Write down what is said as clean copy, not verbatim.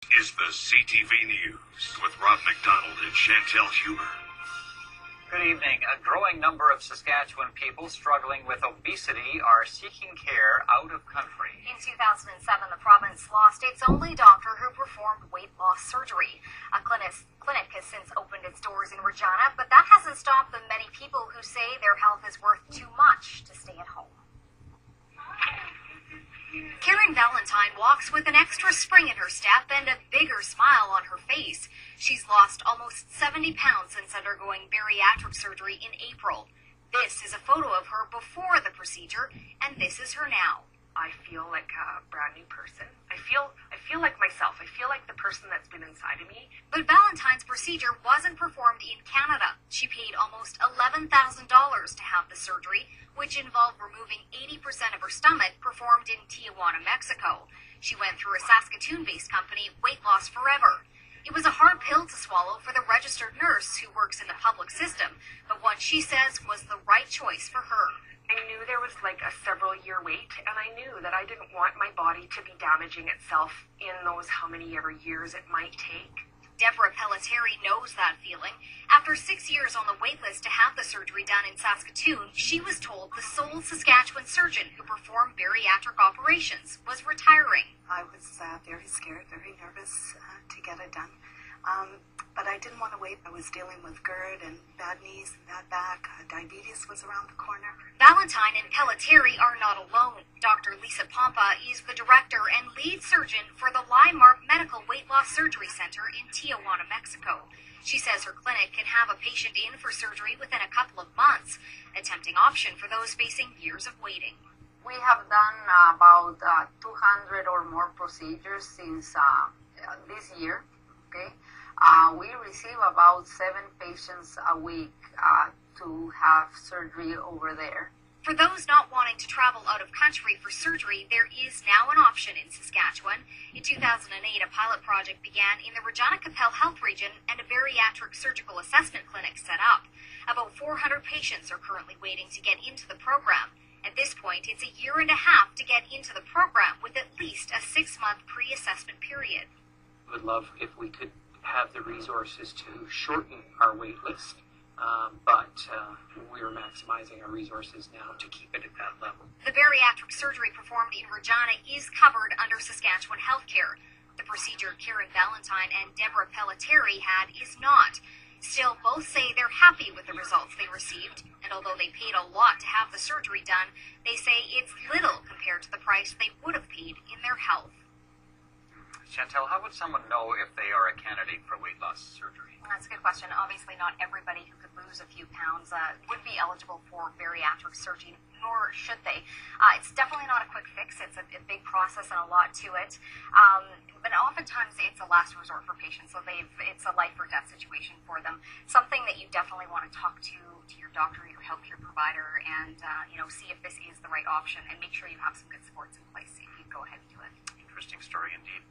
Is the CTV News with Rob MacDonald and Chantel Huber. Good evening. A growing number of Saskatchewan people struggling with obesity are seeking care out of country. In 2007, the province lost its only doctor who performed weight loss surgery. A clinic has since opened its doors in Regina, but that hasn't stopped the many people who say their health is worth too much to stay at home. Karen Valentine walks with an extra spring in her step and a bigger smile on her face. She's lost almost 70 pounds since undergoing bariatric surgery in April. This is a photo of her before the procedure, and this is her now. I feel like a brand new person. I feel like myself. I feel like the person that's been inside of me. But Valentine's procedure wasn't performed in Canada. She paid almost $11,000 to have the surgery, which involved removing 80% of her stomach, performed in Tijuana, Mexico. She went through a Saskatoon-based company, Weight Loss Forever. It was a hard pill to swallow for the registered nurse who works in the public system, but one she says was the right choice for her. I knew there was like a several-year wait, and I knew that I didn't want my body to be damaging itself in those how many ever years it might take. Deborah Pelletieri knows that feeling. After 6 years on the wait list to have the surgery done in Saskatoon, she was told the sole Saskatchewan surgeon who performed bariatric operations was retiring. I was very scared, very nervous to get it done. But I didn't want to wait. I was dealing with GERD and bad knees and bad back. Diabetes was around the corner. Valentine and Pelletieri are not alone. Dr. LIZA POMPA is the director and lead surgeon for the Landmark Medical Weight Loss Surgery Center in Tijuana, Mexico. She says her clinic can have a patient in for surgery within a couple of months, a tempting option for those facing years of waiting. We have done about 200 or more procedures since this year. Okay. We receive about 7 patients a week to have surgery over there. For those not wanting to travel out of country for surgery, there is now an option in Saskatchewan. In 2008, a pilot project began in the Regina-Capel Health Region and a bariatric surgical assessment clinic set up. About 400 patients are currently waiting to get into the program. At this point, it's a year and a half to get into the program with at least a 6-month pre-assessment period. I would love if we could have the resources to shorten our wait list, but we're maximizing our resources now to keep it at that level. The bariatric surgery performed in Regina is covered under Saskatchewan healthcare. The procedure Karen Valentine and Deborah Pelletieri had is not. Still, both say they're happy with the results they received, and although they paid a lot to have the surgery done, they say it's little compared to the price they would have paid in their health. Chantel, how would someone know if they are a candidate for weight loss surgery? That's a good question. Obviously, not everybody who could lose a few pounds would be eligible for bariatric surgery, nor should they. It's definitely not a quick fix. It's a big process and a lot to it. But oftentimes, it's a last resort for patients, so it's a life or death situation for them. Something that you definitely want to talk to your doctor, your healthcare provider, and see if this is the right option, and make sure you have some good supports in place if you go ahead and do it. Interesting story indeed.